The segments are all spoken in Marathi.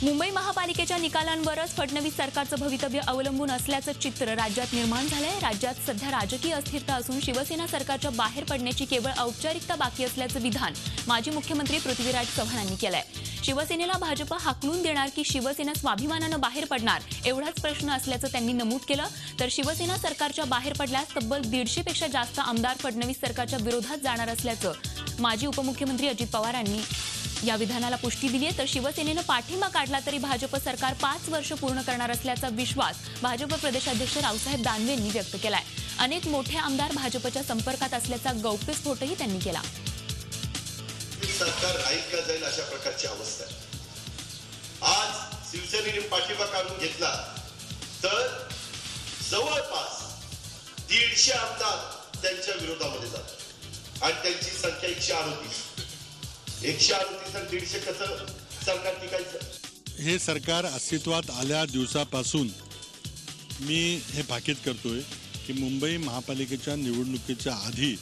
मुंबई महापालिकेच्या निकालांवरच फडणवीस सरकारचं भवितव्य अवलंबून असल्याचं चित्र राज्यात निर्माण झालंय। राज्यात सध्या राजकीय अस्थिरता असून शिवसेना सरकारच्या बाहेर पडण्याची केवळ औपचारिकता बाकी असल्याचं विधान माजी मुख्यमंत्री पृथ्वीराज चव्हाणांनी केलंय। शिवसेनेला भाजप हाकलून देणार की शिवसेना स्वाभिमानानं बाहेर पडणार एवढाच प्रश्न असल्याचं त्यांनी नमूद केलं। तर शिवसेना सरकारच्या बाहेर पडल्यास तब्बल 150 पेक्षा जास्त आमदार फडणवीस सरकारच्या विरोधात जाणार असल्याचं माजी उपमुख्यमंत्री अजित पवारांनी या विधानाला पुष्टी दिली आहे। तर शिवसेनेनं पाठिंबा काढला तरी भाजप सरकार 5 वर्ष पूर्ण करणार असल्याचा विश्वास भाजप प्रदेशाध्यक्ष रावसाहेब दानवे यांनी व्यक्त केलाय। अनेक मोठे आमदार भाजपच्या संपर्कात असल्याचा गौप्यस्फोटही त्यांनी केला। सरकार राहील का जाईल अशा प्रकारची अवस्था आहे। आज शिवसेनेने पाठिंबा काढून घेतला तर जवळपास 150 आमदार त्यांच्या विरोधामध्ये जातात आणि त्यांची संख्या 138 आणि 150 कसं सरकार टिकायचं। हे सरकार अस्तित्वात आल्या दिवसापासून मी हे भाकीत करतोय की मुंबई महापालिकेच्या निवडणुकीच्या आधी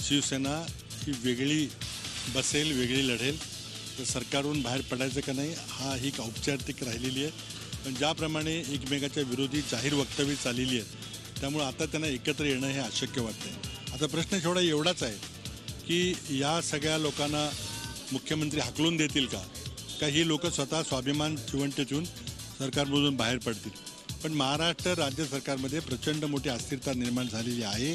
शिवसेना ही वेगळी बसेल, वेगळी लढेल, तर सरकारवरून बाहेर पडायचं का नाही हा ही एक औपचारिक राहिलेली आहे। पण ज्याप्रमाणे एकमेकाच्या विरोधी जाहीर वक्तव्य चाललेली आहेत त्यामुळे आता त्यांना एकत्र येणं हे अशक्य वाटतंय। आता प्रश्न शेवटा एवढाच आहे की या सगळ्या लोकांना मुख्यमंत्री हाकलून देतील का ही लोक स्वतः स्वाभिमान चिवंट ठेवून सरकारमधून बाहेर पडतील। पण महाराष्ट्र राज्य सरकारमध्ये प्रचंड मोठी अस्थिरता निर्माण झालेली आहे।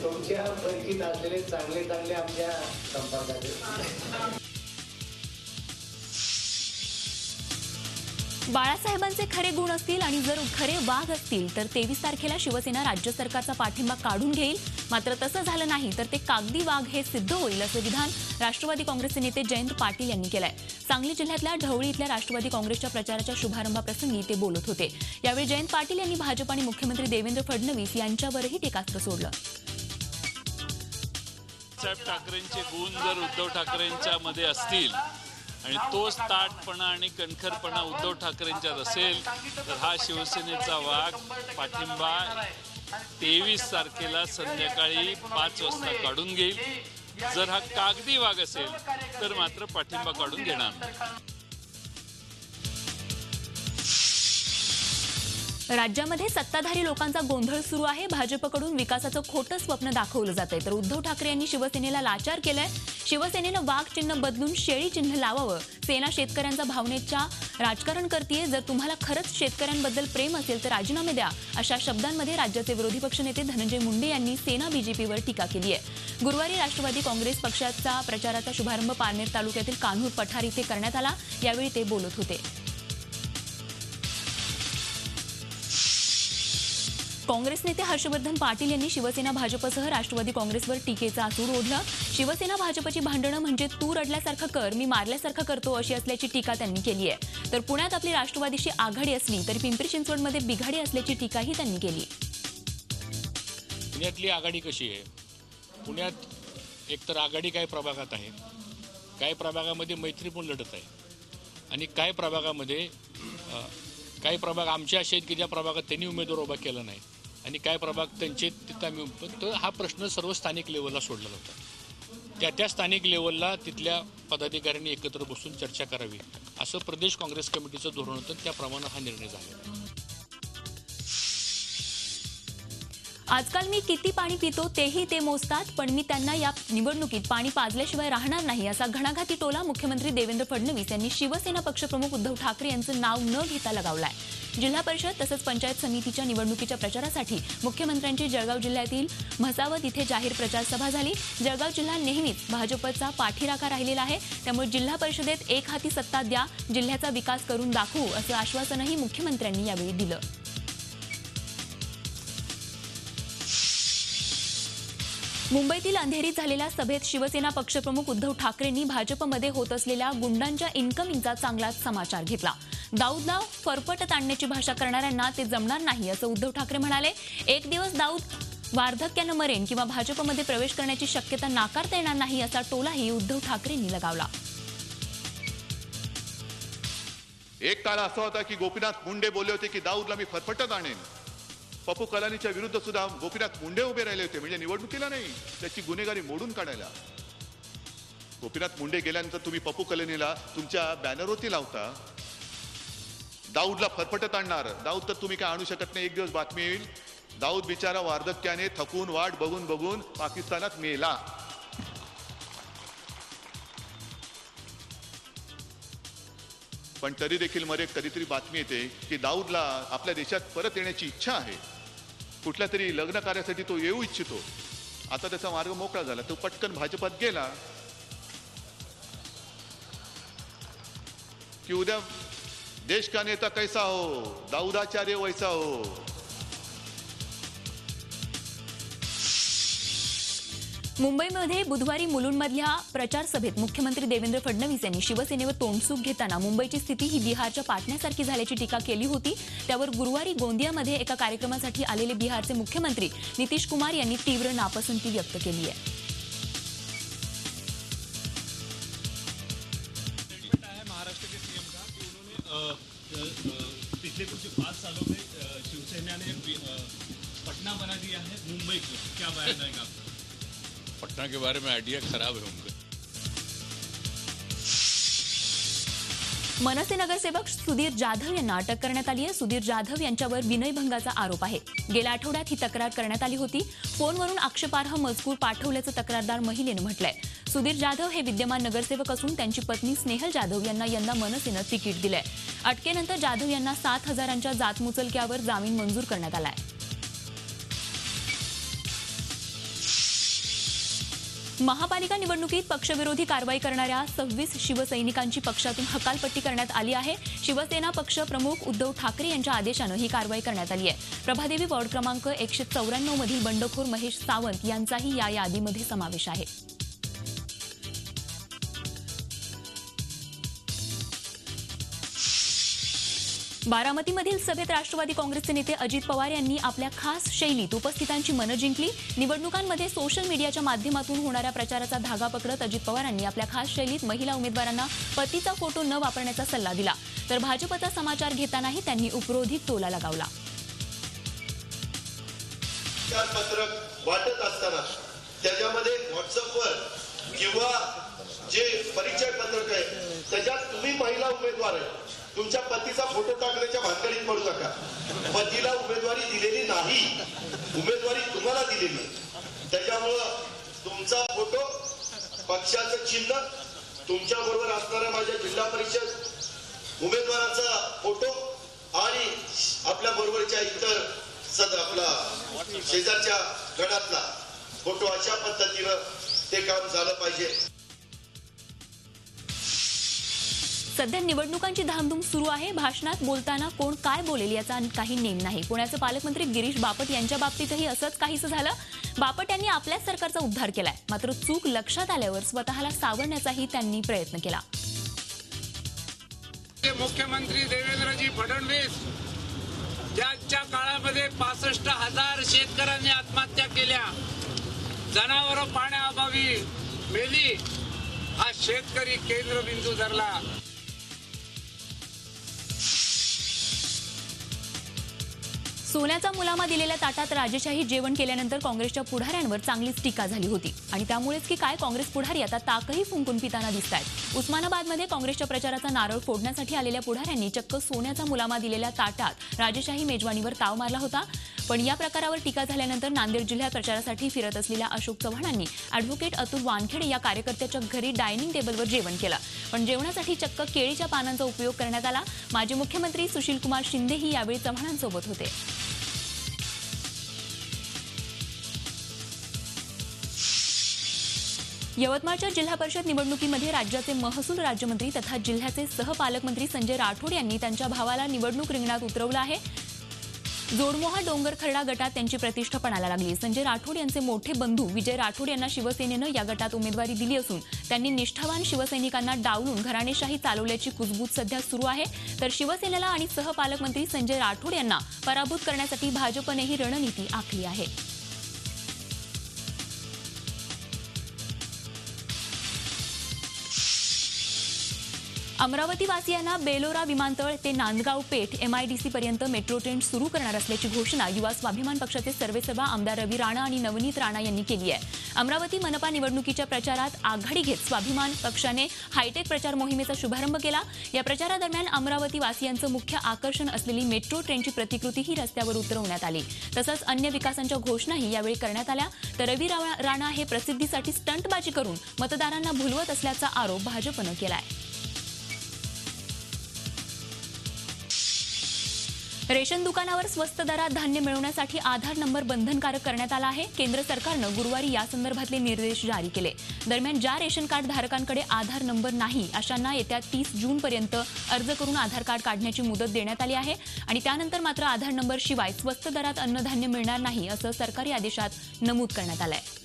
तुमच्या परिचित असलेले चांगले आमच्या संपर्कात बाळासाहेबांचे खरे गुण असतील आणि जर खरे वाघ असतील तर 23 तारखेला शिवसेना राज्य सरकारचा पाठिंबा काढून घेईल। मात्र तसं झालं नाही तर ते कागदी वाघ हे सिद्ध होईल असं विधान राष्ट्रवादी काँग्रेसचे नेते जयंत पाटील यांनी केलंय। सांगली जिल्ह्यातल्या ढवळी इथल्या राष्ट्रवादी काँग्रेसच्या प्रचाराच्या शुभारंभाप्रसंगी ते बोलत होते। यावेळी जयंत पाटील यांनी भाजप आणि मुख्यमंत्री देवेंद्र फडणवीस यांच्यावरही टीकास्त्र सोडलं। साहेब ठाकरेंचे गुण जर उद्धव ठाकरेंच्या मध्ये असतील आणि तोच ताटपणा आणि कणखरपणा उद्धव ठाकरेंच्यात असेल तर हा शिवसेनेचा वाघ पाठिंबा 23 तारखेला संध्याकाळी 5 वाजता काढून घेईल। जर हा कागदी वाघ असेल तर मात्र पाठिंबा काढून घेणार नाही। राज्यामध्ये सत्ताधारी लोकांचा गोंधळ सुरू आहे। भाजपकडून विकासाचं खोटं स्वप्न दाखवलं जातंय तर उद्धव ठाकरे यांनी शिवसेनेला लाचार केलंय। शिवसेनेनं वाघ चिन्ह बदलून शेळी चिन्ह लावावं। सेना शेतकऱ्यांचा भावनेच्या राजकारण करतेय। जर तुम्हाला खरंच शेतकऱ्यांबद्दल प्रेम असेल तर राजीनामे द्या अशा शब्दांमध्ये राज्याचे विरोधी पक्षनेते धनंजय मुंडे यांनी सेना बीजेपीवर टीका केली आहे। गुरुवारी राष्ट्रवादी काँग्रेस पक्षाचा प्रचाराचा शुभारंभ पारनेर तालुक्यातील कान्हूर पठार इथे करण्यात आला। यावेळी ते बोलत होते। काँग्रेस नेते हर्षवर्धन पाटील यांनी शिवसेना भाजपसह राष्ट्रवादी काँग्रेसवर टीकेचं आसूड ओढलं। शिवसेना भाजपची भांडणं म्हणजे तू रडल्यासारखं कर मी मारल्यासारखं करतो अशी असल्याची टीका त्यांनी केली आहे। तर पुण्यात आपली राष्ट्रवादीशी आघाडी असली तरी पिंपरी चिंचवडमध्ये बिघाडी असल्याची टीकाही त्यांनी केली। पुण्यातली आघाडी कशी आहे? पुण्यात एकतर आघाडी काही प्रभागात आहे, काही प्रभागामध्ये मैत्रीपूर्ण लढत आहे आणि काही प्रभागामध्ये काही प्रभाग आमचे असे आहेत की ज्या प्रभागात त्यांनी उमेदवार उभा केला नाही आणि काय प्रभाग त्यांचे तिथं आम्ही तर हा प्रश्न सर्व स्थानिक लेवलला सोडला जातो। त्या स्थानिक लेवलला तिथल्या पदाधिकाऱ्यांनी एकत्र बसून चर्चा करावी असं प्रदेश काँग्रेस कमिटीचं धोरण होतं। त्याप्रमाणे हा निर्णय झाला। आजकाल मी किती पाणी पितो तेही ते मोजतात पण मी त्यांना या निवडणुकीत पाणी पाजल्याशिवाय राहणार नाही असा घणाघाती टोला मुख्यमंत्री देवेंद्र फडणवीस यांनी शिवसेना पक्षप्रमुख उद्धव ठाकरे यांचं नाव न घेता लगावलाय। जिल्हा परिषद तसंच पंचायत समितीच्या निवडणुकीच्या प्रचारासाठी मुख्यमंत्र्यांची जळगाव जिल्ह्यातील म्हसावत इथे जाहीर प्रचार सभा झाली। जळगाव जिल्हा नेहमीच भाजपचा पाठीराखा राहिलेला आहे त्यामुळे जिल्हा परिषदेत एक हाती सत्ता द्या जिल्ह्याचा विकास करून दाखवू असं आश्वासनही मुख्यमंत्र्यांनी यावेळी दिलं। मुंबईतील अंधेरीत झालेल्या सभेत शिवसेना पक्षप्रमुख उद्धव ठाकरेंनी भाजपमध्ये होत असलेल्या गुंडांच्या इन्कमिंगचा चांगलाच समाचार घेतला। दाऊदला फरफटत आणण्याची भाषा करणाऱ्यांना ते जमणार नाही असं उद्धव ठाकरे म्हणाले। एक दिवस दाऊद वार्धक्यानं मरेन किंवा भाजपमध्ये प्रवेश करण्याची शक्यता नाकारता येणार नाही असा टोलाही उद्धव ठाकरेंनी लगावला। एक काळ असा होता की गोपीनाथ मुंडे बोलले होते की दाऊदला मी फरफटत आणेन पप्पू कलानीच्या विरुद्ध सुद्धा गोपीनाथ मुंडे उभे राहिले होते, म्हणजे निवडणुकीला नाही, त्याची गुन्हेगारी मोडून काढायला. गोपीनाथ मुंडे गेल्यानंतर तुम्ही पप्पू कलानीला तुमच्या बॅनरवरती लावता. दाऊदला फरफटत आणणार. दाऊद तर तुम्ही काय आणू शकत नाही. एक दिवस बातमी येईल, दाऊद बिचारा वार्धक्याने थकून वाट बघून बघून पाकिस्तानात मेला. पण तरी देखील मध्ये कधीतरी बातमी येते की दाऊदला आपल्या देशात परत येण्याची इच्छा आहे. कुठल्या तरी लग्न कार्यासाठी तो येऊ इच्छितो. आता त्याचा मार्ग मोकळा झाला, तो पटकन भाजपात गेला की उद्या देश का नेता कैसा हो, दाऊदाचार्य वैसा हो. मुंबईमध्ये बुधवारी मुलुंडमधल्या प्रचार सभेत मुख्यमंत्री देवेंद्र फडणवीस यांनी शिवसेनेवर तोंडसूक घेताना मुंबईची स्थिती ही बिहारच्या पाटण्यासारखी झाल्याची टीका केली होती. त्यावर गुरुवारी गोंदियामध्ये एका कार्यक्रमासाठी आलेले बिहारचे मुख्यमंत्री नितीश कुमार यांनी तीव्र नापसंती व्यक्त केली आहे. महाराष्ट्र के सीएम का कि उन्होंने पिछले कुछ 5 सालों में शिवसेना ने पटना बना दिया है मुंबई को, क्या बयान आएगा आपका? पटना के बारे में आइडिया खराब है उनका. मनसे नगरसेवक सुधीर जाधव यांना अटक करण्यात आली आहे. सुधीर जाधव यांच्यावर विनयभंगाचा आरोप आहे. गेल्या आठवड्यात ही तक्रार करण्यात आली होती. फोनवरून आक्षेपार्ह मजकूर पाठवल्याचं तक्रारदार महिलेनं म्हटलंय. सुधीर जाधव हे विद्यमान नगरसेवक असून त्यांची पत्नी स्नेहल जाधव यांना यंदा मनसेनं तिकीट दिलंय. अटकेनंतर जाधव यांना 7,000च्या जातमुचलक्यावर जामीन मंजूर करण्यात आलाय. महापालिका निवडणुकीत पक्षविरोधी कारवाई करणाऱ्या 26 शिवसैनिकांची पक्षातून हकालपट्टी करण्यात आली आहे. शिवसेना पक्ष प्रमुख उद्धव ठाकरे यांच्या आदेशानं ही कारवाई करण्यात आली आहे. प्रभादेवी वॉर्ड क्रमांक 194 मधील बंडखोर महेश सावंत यांचाही या यादीमध्ये समावेश आहे. बारामतीमधील सभेत राष्ट्रवादी काँग्रेसचे नेते अजित पवार यांनी आपल्या खास शैलीत उपस्थितांची मनं जिंकली. निवडणुकांमध्ये सोशल मीडियाच्या माध्यमातून होणाऱ्या प्रचाराचा धागा पकडत अजित पवारांनी आपल्या खास शैलीत महिला उमेदवारांना पतीचा फोटो न वापरण्याचा सल्ला दिला. तर भाजपचा समाचार घेतानाही त्यांनी उपरोधिक टोला लगावला. पत्रक वाटत असताना त्याच्यामध्ये व्हॉट्सअपवर किंवा जे परिचय पत्रक आहे त्याच्यात तुम्ही महिला उमेदवार आहे, तुमच्या पतीचा फोटो टाकण्याच्या भानगडीत पडू नका. पतीला उमेदवारी दिलेली नाही, उमेदवारी तुम्हाला दिलेली. त्याच्यामुळं तुमचा फोटो, पक्षाचं चिन्ह, तुमच्या बरोबर असणाऱ्या माझ्या जिल्हा परिषद उमेदवाराचा फोटो आणि आपल्या बरोबरच्या इतर आपला शेजारच्या गटातला फोटो, अशा पद्धतीनं ते काम झालं पाहिजे. सध्या निवडणुकांची धामधूम सुरू आहे. भाषणात बोलताना कोण काय बोलेल याचा काही नेम नाही. पुण्याचे पालकमंत्री गिरीश बापट यांच्या बाबतीतही असंच काहीसं झालं. बापट यांनी आपल्याच सरकारचा उद्धार केलाय, मात्र चूक लक्षात आल्यावर स्वतःला सावरण्याचाही त्यांनी प्रयत्न केला. मुख्यमंत्री देवेंद्रजी फडणवीस ज्यांच्या काळामध्ये 65,000 शेतकऱ्यांनी आत्महत्या केल्या, जनावरं पाण्याअभावी मेली, हा शेतकरी केंद्रबिंदू धरला. सोन्याचा मुलामा दिलेल्या ताटात राजेशाही जेवण केल्यानंतर काँग्रेसच्या पुढाऱ्यांवर चांगलीच टीका झाली होती. आणि त्यामुळेच की काय काँग्रेस पुढारी आता ताकही फुंकून पिताना दिसतायत. उस्मानाबादमध्ये काँग्रेसच्या प्रचाराचा नारळ फोडण्यासाठी आलेल्या पुढाऱ्यांनी चक्क सोन्याचा मुलामा दिलेल्या ताटात राजेशाही मेजवानीवर ताव मारला होता. पण या प्रकारावर टीका झाल्यानंतर नांदेड जिल्ह्यात प्रचारासाठी फिरत असलेल्या अशोक चव्हाणांनी अॅडव्होकेट अतुल वानखेडे या कार्यकर्त्याच्या घरी डायनिंग टेबलवर जेवण केलं. पण जेवणासाठी चक्क केळीच्या पानांचा उपयोग करण्यात आला. माजी मुख्यमंत्री सुशीलकुमार शिंदेही यावेळी चव्हाणांसोबत होते. यवतमाळच्या जिल्हा परिषद निवडणुकीमध्ये राज्याचे महसूल राज्यमंत्री तथा जिल्ह्याचे सहपालकमंत्री संजय राठोड यांनी त्यांच्या भावाला निवडणूक रिंगणात उतरवलं आहे. जोडमोहा डोंगरखर्डा गटात त्यांची प्रतिष्ठा पणाला लागली. संजय राठोड यांचे मोठे बंधू विजय राठोड यांना शिवसेनेनं या गटात उमेदवारी दिली असून त्यांनी निष्ठावान शिवसैनिकांना डावलून घराणेशाही चालवल्याची कुजबूज सध्या सुरू आहे. तर शिवसेनेला आणि सहपालकमंत्री संजय राठोड यांना पराभूत करण्यासाठी भाजपनेही रणनीती आखली आहे. अमरावती वासियांना बेलोरा विमानतळ ते नांदगाव पेठ MIDC पर्यंत मेट्रो ट्रेन सुरू करणार असल्याची घोषणा युवा स्वाभिमान पक्षाचे सर्वेसर्वा आमदार रवी राणा आणि नवनीत राणा यांनी केली आहे. अमरावती मनपा निवडणुकीच्या प्रचारात आघाडी घेत स्वाभिमान पक्षाने हायटेक प्रचार मोहिमेचा शुभारंभ केला. या प्रचारादरम्यान अमरावती वासियांचं मुख्य आकर्षण असलेली मेट्रो ट्रेनची प्रतिकृतीही रस्त्यावर उतरवण्यात आली. तसंच अन्य विकासांच्या घोषणाही यावेळी करण्यात आल्या. तर रवी राणा हे प्रसिद्धीसाठी स्टंटबाजी करून मतदारांना भुलवत असल्याचा आरोप भाजपनं केलाय. रेशन दुकानावर स्वस्त दरात धान्य मिळवण्यासाठी आधार नंबर बंधनकारक करण्यात आला आहे. केंद्र सरकारनं गुरुवारी यासंदर्भातले निर्देश जारी केले. दरम्यान ज्या रेशन कार्ड धारकांकडे आधार नंबर नाही अशांना येत्या 30 जूनपर्यंत अर्ज करून आधार कार्ड काढण्याची मुदत देण्यात आली आहे आणि त्यानंतर मात्र आधार नंबर शिवाय स्वस्त दरात अन्नधान्य मिळणार नाही असं सरकारी आदेशात नमूद करण्यात आलं आहे.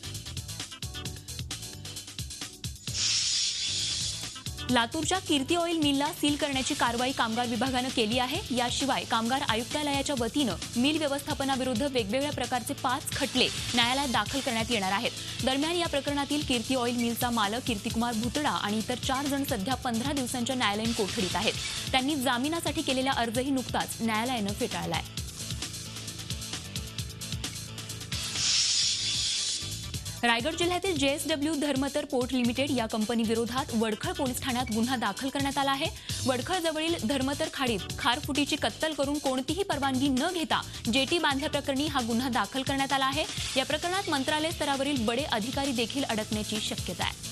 लातूरच्या कीर्ती ऑइल मिलला सील करण्याची कारवाई कामगार विभागानं केली आहे. याशिवाय कामगार आयुक्तालयाच्या वतीनं मिल व्यवस्थापनाविरुद्ध वेगवेगळ्या प्रकारचे 5 खटले न्यायालयात दाखल करण्यात येणार आहेत. दरम्यान या प्रकरणातील कीर्ती ऑइल मिलचा मालक कीर्तिकुमार भुतडा आणि इतर 4 जण सध्या 15 दिवसांच्या न्यायालयीन कोठडीत आहेत. त्यांनी जामिनासाठी केलेला अर्जही नुकताच न्यायालयानं फेटाळला आहे. रायगड जिल्ह्यातील JSW धर्मतर पोर्ट लिमिटेड या कंपनी विरोधात वडखळ पोलीस ठाण्यात गुन्हा दाखल करण्यात आला आहे. वडखळ जवळील धर्मतर खाडीत खारफुटीची कत्तल करून कोणतीही परवानगी न घेता जेटी बांधल्याप्रकरणी हा गुन्हा दाखल करण्यात आला आहे. या प्रकरणात मंत्रालय स्तरावरील बडे अधिकारी देखील अडकण्याची शक्यता आहे.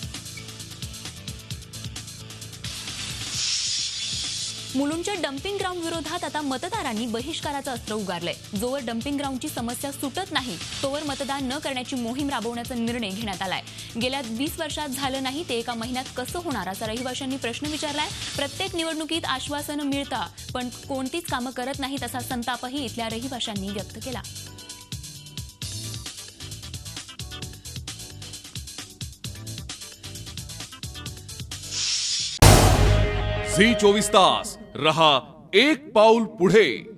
मुलुंडच्या डम्पिंग ग्राउंड विरोधात आता मतदारांनी बहिष्काराचं अस्त्र उगारलंय. जोवर डम्पिंग ग्राउंडची समस्या सुटत नाही तोवर मतदान न करण्याची मोहीम राबवण्याचा निर्णय घेण्यात आलाय. गेल्या 20 वर्षात झालं नाही ते एका महिन्यात कसं होणार असा रहिवाशांनी प्रश्न विचारलाय. प्रत्येक निवडणुकीत आश्वासनं मिळतात पण कोणतीच कामं करत नाहीत असा संतापही इथल्या रहिवाशांनी व्यक्त केला. झी 24 तास रहा एक पाऊल पुढे.